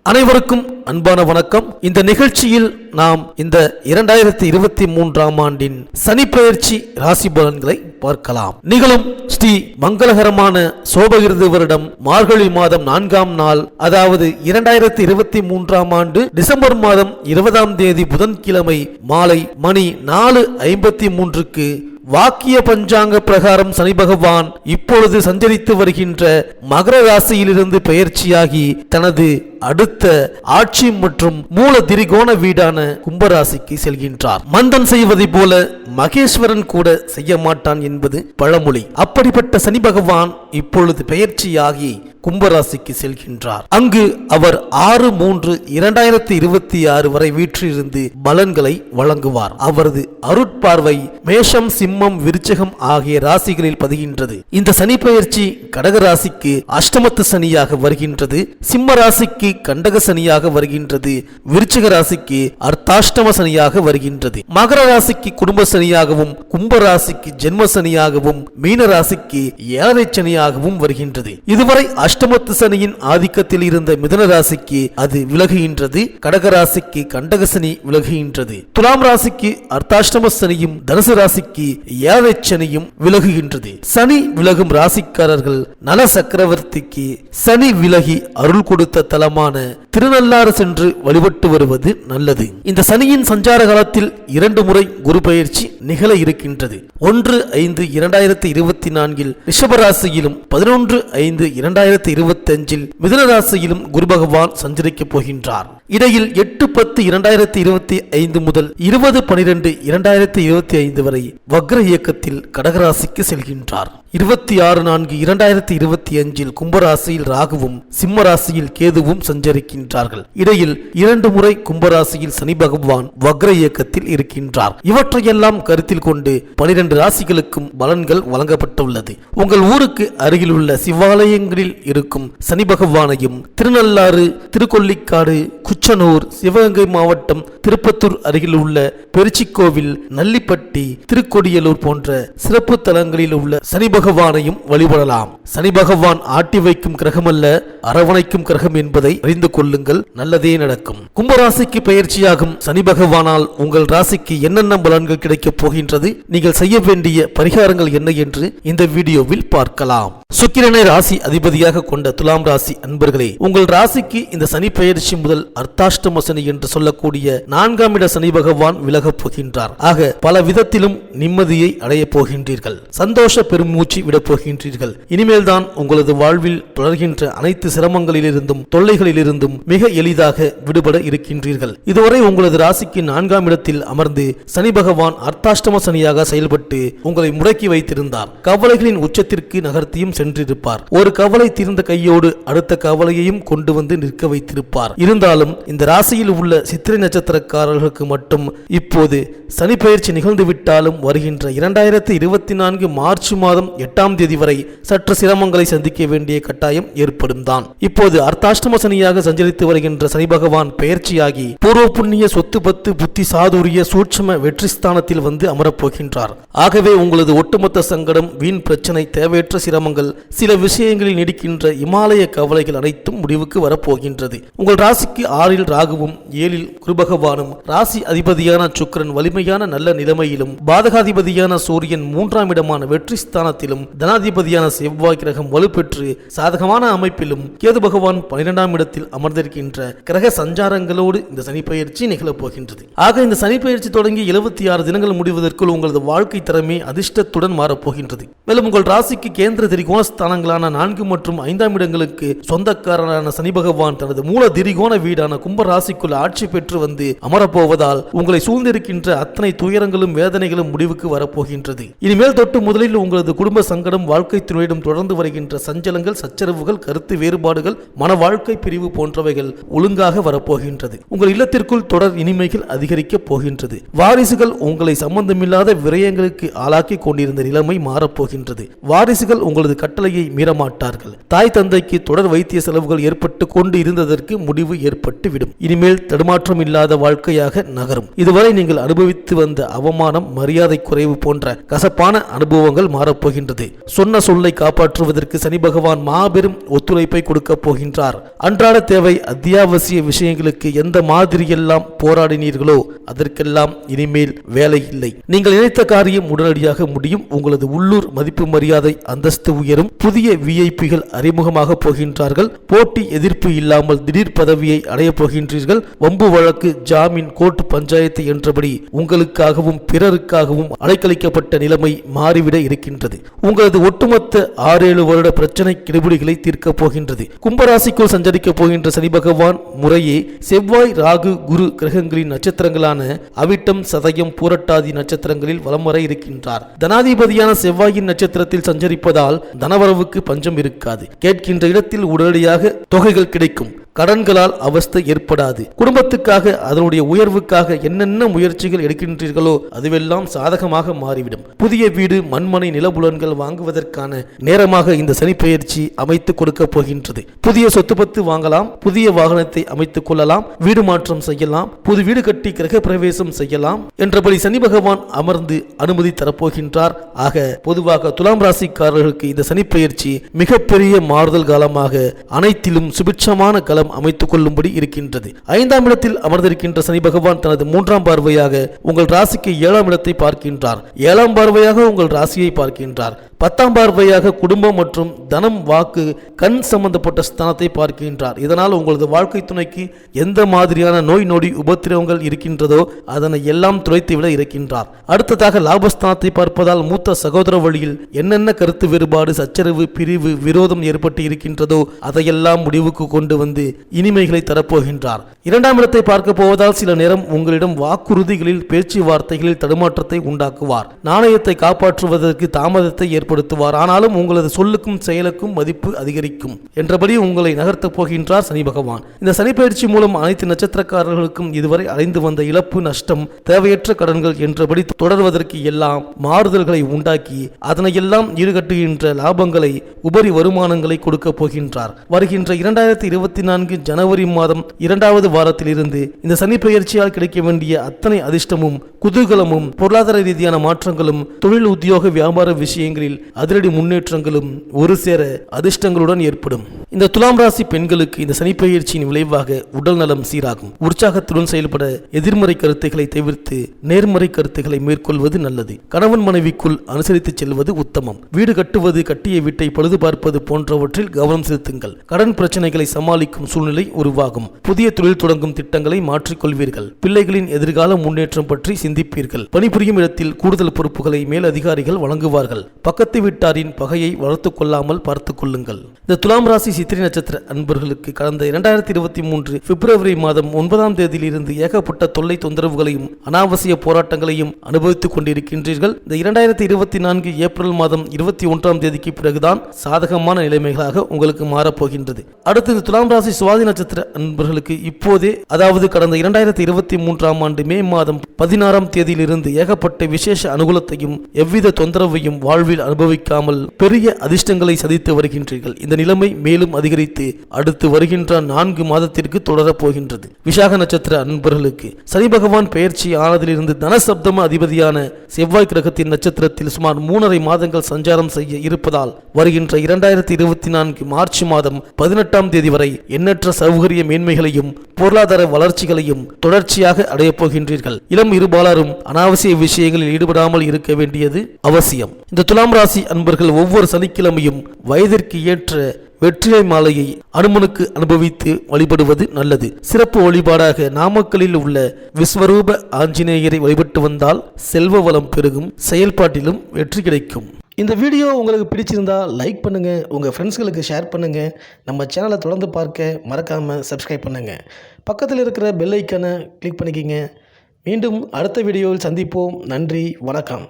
அனைவருக்கும் அன்பான வணக்கம். இந்த நிகழ்ச்சியில் நாம் இந்த 2023 ஆண்டின் சனிப்பெயர்ச்சி ராசி பலன்களை பார்க்கலாம். நிகழும் ஸ்ரீ மங்களகரமான சோபகிருது வருடம் மார்கழி மாதம் 4ஆம் நாள், அதாவது 2023 ஆண்டு டிசம்பர் மாதம் 20ஆம் தேதி புதன்கிழமை மாலை மணி 4:53க்கு வாக்கிய பஞ்சாங்க பிரகாரம் சனி பகவான் இப்பொழுது சஞ்சரித்து வருகின்ற மகர ராசியிலிருந்து பெயர்ச்சியாகி தனது அடுத்த ஆட்சி மற்றும் மூல திரிகோண வீடான கும்பராசிக்கு செல்கின்றார். மந்தன் செய்வதை போல மகேஸ்வரன் கூட செய்ய மாட்டான் என்பது பழமொழி. அப்படிப்பட்ட சனி பகவான் இப்பொழுது பெயர்ச்சியாகி கும்பராசிக்கு செல்கின்றார். அங்கு அவர் 6/3/2026 வரை வீற்றிருந்து பலன்களை வழங்குவார். அவரது அருட்பார்வை மேஷம், சிம்மம், விருச்சிகம் ஆகிய ராசிகளில் பதிகின்றது. இந்த சனி பெயர்ச்சி கடக ராசிக்கு அஷ்டமத்து சனியாக வருகின்றது, சிம்ம ராசிக்கு கண்டக சனியாக வருகின்றது, விருச்சிக ராசிக்கு அர்த்தாஷ்டம சனியாக வருகின்றது, மகர ராசிக்கு குடும்ப சனியாகவும், கும்ப ராசிக்கு ஜென்ம சனியாகவும், மீன ராசிக்கு ஏழரை சனியாகவும் வருகின்றது. இதுவரை அஷ்டமத்து சனியின் ஆதிக்கத்தில் இருந்த மிதுன ராசிக்கு அது விலகுகின்றது, கடக ராசிக்கு கண்டக சனி விலகுகின்றது, துலாம் ராசிக்கு அர்த்தாஷ்டம சனியும், தனுசு ராசிக்கு ஏழரை சனியும் விலகுகின்றது. சனி விலகும் ராசிக்காரர்கள் நல சக்கரவர்த்திக்கு சனி விலகி அருள் கொடுத்த தலமான திருநள்ளாறு சென்று வழிபட்டு வருவது நல்லது. இந்த சனியின் சஞ்சார காலத்தில் 2 முறை குரு பெயர்ச்சி நிகழ இருக்கின்றது. 1/5/2024 ரிஷபராசியிலும் 11/5/2025 மிதுன ராசியிலும் குரு பகவான் சஞ்சரிக்கப் போகின்றார். இடையில் 8/10/2025 முதல் 20/12/2025 வரை வக்ர இயக்கத்தில் கடகராசிக்கு செல்கின்றார். 26/4/2025 கும்பராசியில் ராகுவும் சிம்ம ராசியில் கேதுவும் சஞ்சரிக்கின்றார்கள். இடையில் 2 முறை கும்பராசியில் சனி பகவான் வக்ர இயக்கத்தில் இருக்கின்றார். இவற்றையெல்லாம் கருத்தில் கொண்டு 12 ராசிகளுக்கும் பலன்கள் வழங்கப்பட்டுள்ளது. உங்கள் ஊருக்கு அருகில் உள்ள சிவாலயங்களில் இருக்கும் சனி பகவானையும் திருநள்ளாறு, திருக்கொள்ளிக்காடு, குச்சனூர், சிவகங்கை மாவட்டம் திருப்பத்தூர் அருகில் உள்ள பெருச்சிக்கோவில், நல்லிப்பட்டி, திருக்கொடியலூர் போன்ற சிறப்பு தலங்களில் உள்ள சனி பகவானையும் வழிபடலாம். சனி பகவான் ஆட்டி வைக்கும் கிரகம் அல்ல, அரவணைக்கும் கிரகம் என்பதை அறிந்து கொள்ளுங்கள், நல்லதே நடக்கும். கும்பராசிக்கு பெயர்ச்சியாகும் சனி பகவானால் உங்கள் ராசிக்கு என்னென்ன பலன்கள் கிடைக்கப் போகின்றது, நீங்கள் செய்ய வேண்டிய பரிகாரங்கள் என்ன என்று இந்த வீடியோவில் பார்க்கலாம். சுக்கிரனை ராசி அதிபதியாக கொண்ட துலாம் ராசி அன்பர்களே, உங்கள் ராசிக்கு இந்த சனி பெயர்ச்சி முதல் அர்த்தாஷ்டம சனி என்று சொல்லக்கூடிய 4ஆம் இட சனி பகவான் விலகப் போகின்றார். ஆக பல விதத்திலும் நிம்மதியை அடைய போகின்றீர்கள், சந்தோஷ பெருமூச்சு விட போகின்றீர்கள். இனிமேல் தான் உங்களது வாழ்வில் தொடர்கின்ற அனைத்து சிரமங்களிலிருந்தும் தொல்லைகளிலிருந்தும் மிக எளிதாக விடுபட இருக்கின்றீர்கள். இதுவரை உங்களது ராசிக்கு 4ஆம் இடத்தில் அமர்ந்து சனி பகவான் அர்த்தாஷ்டம சனியாக செயல்பட்டு உங்களை முடக்கி வைத்திருந்தார். கவலைகளின் உச்சத்திற்கு நகர்த்தியும் சென்றிருப்பார். ஒரு கவலை தீர்ந்த கையோடு அடுத்த கவலையையும் கொண்டு வந்து நிற்க வைத்திருப்பார். இருந்தாலும் இந்த ராசியில் உள்ள சித்திரை நட்சத்திரக்காரர்களுக்கு மட்டும் இப்போது சனி பெயர்ச்சி நிகழ்ந்து விட்டாலும் வருகின்ற 2024 மார்ச் மாதம் 8ஆம் தேதி வரை சற்று சிரமங்களை சந்திக்க வேண்டிய கட்டாயம் ஏற்படும் தான். இப்போது அர்த்தாஷ்டம சனியாக சஞ்சரித்து வருகின்ற சனி பகவான் பெயர்ச்சியாகி பூர்வ புண்ணிய சொத்து பத்து புத்தி சாதுரிய சூட்சும வெற்றி ஸ்தானத்தில் வந்து அமரப்போகின்றார். ஆகவே உங்களது ஒட்டுமொத்த சங்கடம், வீண் பிரச்சனை, தேவையற்ற சிரமங்கள், சில விஷயங்களில் நீடிக்கின்ற இமாலய கவலைகள் அனைத்தும் முடிவுக்கு வரப்போகின்றது. உங்கள் ராசிக்கு 6இல் ராகுவும் 7இல் குரு பகவானும், ராசி அதிபதியான சுக்கிரன் வலிமையான நல்ல நிலைமையிலும், பாதகாதிபதியான சூரியன் 3ஆம் இடமான வெற்றி ஸ்தானத்திலும், தனாதிபதியான செவ்வாய் கிரகம் வலுப்பெற்று சாதகமான அமைப்பிலும், கேது பகவான் 12ஆம் இடத்தில் அமர்ந்திருக்கின்ற கிரக சஞ்சாரங்களோடு இந்த சனி பெயர்ச்சி நிகழப் போகின்றது. ஆக இந்த சனி பெயர்ச்சி தொடங்கி 76 தினங்கள் முடிவதற்குள் உங்களது வாழ்க்கை திறமை அதிர்ஷ்டத்துடன் மாறப்போகின்றது. மேலும் உங்கள் ராசிக்கு கேந்திர திரிகோண ஸ்தானங்களான 4 மற்றும் 5ஆம் இடங்களுக்கு சொந்தக்காரனான சனி பகவான் தனது மூல திரிகோண வீடான கும்ப ராசிக்குள் ஆட்சி பெற்று வந்து அமரப்போவதால் உங்களை சூழ்ந்திருக்கின்ற அத்தனை துயரங்களும் வேதனைகளும் முடிவுக்கு வரப்போகின்றது. இனிமேல் தொட்டு முதலில் உங்களது குடும்ப சங்கடம், வாழ்க்கை துணையிடம் தொடர்ந்து வருகின்ற சஞ்சலங்கள், சச்சரவுகள், கருத்து வேறுபாடுகள், மன வாழ்க்கை பிரிவு போன்றவைகள் ஒழுங்காக வரப்போகின்றது. உங்கள் இல்லத்திற்குள் தொடர் இனிமைகள் அதிகரிக்கப் போகின்றது. வாரிசுகள் உங்களை சம்பந்தமில்லாத விரயங்களுக்கு ஆளாக்கி கொண்டிருந்த நிலைமை மாறப்போகின்றது. வாரிசுகள் உங்களது கட்டளையை மீறமாட்டார்கள். தாய் தந்தைக்கு தொடர் வைத்திய செலவுகள் ஏற்பட்டு கொண்டு இருந்ததற்கு முடிவு ஏற்பட்டு விட்டுவிடும். இனிமேல் தடுமாற்றம் இல்லாத வாழ்க்கையாக நகரும். இதுவரை நீங்கள் அனுபவித்து வந்த அவமானம், மரியாதை குறைவு போன்ற கசப்பான அனுபவங்கள் மாறப்போகின்றது. சொன்ன சொல்லை காப்பாற்றுவதற்கு சனி பகவான் மாபெரும் ஒத்துழைப்பை கொடுக்க போகின்றார். அன்றாட தேவை, அத்தியாவசிய விஷயங்களுக்கு எந்த மாதிரியெல்லாம் போராடினீர்களோ அதற்கெல்லாம் இனிமேல் வேலை இல்லை. நீங்கள் நினைத்த காரியம் உடனடியாக முடியும். உங்களது உள்ளூர் மதிப்பு, மரியாதை, அந்தஸ்து உயரும். புதிய விஐபிகள் அறிமுகமாக போகின்றார்கள். போட்டி எதிர்ப்பு இல்லாமல் திடீர் பதவியை அடைய போகின்றீர்கள். வம்பு வழக்கு, ஜாமீன், கோர்ட், பஞ்சாயத்து என்றபடி உங்களுக்காகவும் பிறருக்காகவும் அலைக்கழிக்கப்பட்ட நிலைமை மாறிவிட இருக்கின்றது. உங்களது ஒட்டுமொத்த 6-7 வருட பிரச்சனை கிடுபிடிகளை தீர்க்கப் போகின்றது. கும்பராசிக்குள் சஞ்சரிக்க போகின்ற சனி பகவான் முறையே செவ்வாய், ராகு, குரு கிரகங்களின் நட்சத்திரங்களான அவிட்டம், சதயம், பூரட்டாதி நட்சத்திரங்களில் வலம் வர இருக்கின்றார். தனாதிபதியான செவ்வாயின் நட்சத்திரத்தில் சஞ்சரிப்பதால் தனவரவுக்கு பஞ்சம் இருக்காது. கேட்கின்ற இடத்தில் உடனடியாக தொகைகள் கிடைக்கும். கடன்களால் அவஸ்தை ஏற்படாது. குடும்பத்துக்காக, அதனுடைய உயர்வுக்காக என்னென்ன முயற்சிகள் எடுக்கின்றீர்களோ அதுவெல்லாம் சாதகமாக மாறிவிடும். புதிய வீடு, மண்மனை, நிலபுலன்கள் வாங்குவதற்கான நேரமாக இந்த சனி பெயர்ச்சி அமைத்து கொடுக்க போகின்றது. புதிய சொத்து பத்து வாங்கலாம், புதிய வாகனத்தை அமைத்துக் கொள்ளலாம், வீடு மாற்றம் செய்யலாம், புது வீடு கட்டி கிரக பிரவேசம் செய்யலாம் என்றபடி சனி பகவான் அமர்ந்து அனுமதி தரப்போகின்றார். ஆக பொதுவாக துலாம் ராசிக்காரர்களுக்கு இந்த சனி பெயர்ச்சி மிகப்பெரிய மாறுதல் காலமாக, அனைத்திலும் சுபிட்சமான களம் அமைத்துக் கொள்ளும்படி இருக்கின்றது. 5ஆம் இடத்தில் அமர்ந்திருக்கின்ற சனி பகவான் தனது 3ஆம் பார்வையாக உங்கள் ராசிக்கு 7ஆம் இடத்தை பார்க்கின்றார். 7ஆம் பார்வையாக உங்கள் ராசியை பார்க்கின்றார். 10ஆம் பார்வையாக குடும்பம் மற்றும் தனம், வாக்கு, கண் சம்பந்தப்பட்ட ஸ்தானத்தை பார்க்கின்றார். இதனால் உங்களது வாழ்க்கை துணைக்கு எந்த மாதிரியான நோய் நொடி உபத்திரவங்கள் இருக்கின்றதோ அதனை எல்லாம் துளைத்துவிட இருக்கின்றார். அடுத்ததாக லாபஸ்தானத்தை பார்ப்பதால் மூத்த சகோதர வழியில் என்னென்ன கருத்து வேறுபாடு, சச்சரவு, பிரிவு, விரோதம் ஏற்பட்டு இருக்கின்றதோ அதையெல்லாம் முடிவுக்கு கொண்டு வந்து இனிமைகளை தரப்போகின்றார். 2ஆம் இடத்தை பார்க்க போவதால் சில நேரம் உங்களிடம் வாக்குறுதிகளில், பேச்சுவார்த்தைகளில் தடுமாற்றத்தை உண்டாக்குவார். நாணயத்தை காப்பாற்றுவதற்கு தாமதத்தை ஏற்படுத்துவார். ஆனாலும் உங்களது சொல்லுக்கும் செயலுக்கும் மதிப்பு அதிகரிக்கும் என்றபடி உங்களை நகர்த்தப் போகின்றார் சனி பகவான். இந்த சனி பயிற்சி மூலம் அனைத்து நட்சத்திரக்காரர்களுக்கும் இதுவரை அடைந்து வந்த இழப்பு, நஷ்டம், தேவையற்ற கடன்கள் என்றபடி தொடர்வதற்கு எல்லாம் மாறுதல்களை உண்டாக்கி அதனையெல்லாம் ஈடுகட்டுகின்ற லாபங்களை, உபரி வருமானங்களை கொடுக்க போகின்றார். வருகின்ற 2024 ஜனவரி மாதம் 2வது வாரத்தில் இருந்து இந்த சனி பெயர்ச்சியால் கிடைக்க வேண்டிய அத்தனை அதிர்ஷ்டமும், குதூகலமும், பொருளாதார ரீதியான மாற்றங்களும், தொழில், உத்தியோக, வியாபார விஷயங்களில் அதிரடி முன்னேற்றங்களும் ஒரு சேர அதிர்ஷ்டங்களுடன் ஏற்படும். இந்த துலாம் ராசி பெண்களுக்கு இந்த சனி பெயர்ச்சியின் விளைவாக உடல் நலம் சீராகும். உற்சாகத்துடன் செயல்பட எதிர்மறை கருத்துக்களை தவிர்த்து நேர்மறை கருத்துக்களை மேற்கொள்வது நல்லது. கணவன் மனைவிக்குள் அனுசரித்து செல்வது உத்தமம். வீடு கட்டுவது, கட்டிய வீட்டை பழுது பார்ப்பது போன்றவற்றில் கவனம் செலுத்துங்கள். கடன் பிரச்சனைகளை சமாளிக்கும் சூழ்நிலை உருவாகும். புதிய தொழில் தொடங்கும் திட்டங்களை மாற்றிக்கொள்வீர்கள். பிள்ளைகளின் எதிர்கால முன்னேற்றம் பற்றி சிந்திப்பீர்கள். பணிபுரியும் இடத்தில் கூடுதல் பொறுப்புகளை மேல் அதிகாரிகள் வழங்குவார்கள். பக்கத்து வீட்டாரின் பகையை வளர்த்துக் கொள்ளாமல் பார்த்துக் கொள்ளுங்கள். இந்த துலாம் ராசி சித்திரை நட்சத்திர அன்பர்களுக்கு கடந்த 2023 பிப்ரவரி மாதம் 9ஆம் தேதியிலிருந்து ஏகப்பட்ட தொல்லை, தொந்தரவுகளையும் அனாவசிய போராட்டங்களையும் அனுபவித்துக் கொண்டிருக்கின்றீர்கள். இந்த 2024 ஏப்ரல் மாதம் 21ஆம் தேதிக்கு பிறகுதான் சாதகமான நிலைமைகளாக உங்களுக்கு மாறப்போகின்றது. அடுத்தது துலாம் ராசி சுவாதி நட்சத்திர அன்பர்களுக்கு இப்போதே, அதாவது கடந்த 2023ஆம் ஆண்டு மே மாதம் 16ஆம் தேதியிலிருந்து ஏகப்பட்ட விசேஷ அனுகூலத்தையும் எவ்வித தொந்தரவையும் வாழ்வில் அனுபவிக்காமல் பெரிய அதிர்ஷ்டங்களை சதித்து வருகின்றீர்கள். இந்த நிலைமை மேலும் அதிகரித்து அடுத்து வருகின்ற 4 மாதத்திற்கு தொடரப் போகின்றது. விசாக நட்சத்திர அன்பர்களுக்கு சனி பகவான் பெயர்ச்சி ஆனதிலிருந்து தனசப்தம அதிபதியான செவ்வாய் கிரகத்தின் நட்சத்திரத்தில் சுமார் 3.5 மாதங்கள் சஞ்சாரம் செய்ய இருப்பதால் வருகின்ற 2024 மார்ச் மாதம் 18ஆம் தேதி வரை எண்ணற்ற சௌகரிய மேன்மைகளையும் பொருளாதார வளர்ச்சிகளையும் தொடர்ச்சியாக அடையப் போகின்றீர்கள். இளம் இருபாலரும் அனாவசிய விஷயங்களில் ஈடுபடாமல் இருக்க வேண்டியது அவசியம். இந்த துலாம் ராசி அன்பர்கள் ஒவ்வொரு சனிக்கிழமையும் வயதிற்கு ஏற்ற வெற்றிலை மாலையை அனுமனுக்கு அனுபவித்து வழிபடுவது நல்லது. சிறப்பு வழிபாடாக நாமக்கலில் உள்ள விஸ்வரூப ஆஞ்சநேயரை வழிபட்டு வந்தால் செல்வ வளம் பெருகும், செயல்பாட்டிலும் வெற்றி கிடைக்கும். இந்த வீடியோ உங்களுக்கு பிடிச்சிருந்தா லைக் பண்ணுங்க, உங்க ஃப்ரெண்ட்ஸ்களுக்கு ஷேர் பண்ணுங்க. நம்ம சேனலை தொடர்ந்து பார்க்க மறக்காம சப்ஸ்கிரைப் பண்ணுங்க. பக்கத்தில் இருக்கிற பெல் ஐக்கானை கிளிக் பண்ணிக்கிங்க. மீண்டும் அடுத்த வீடியோவில் சந்திப்போம். நன்றி, வணக்கம்.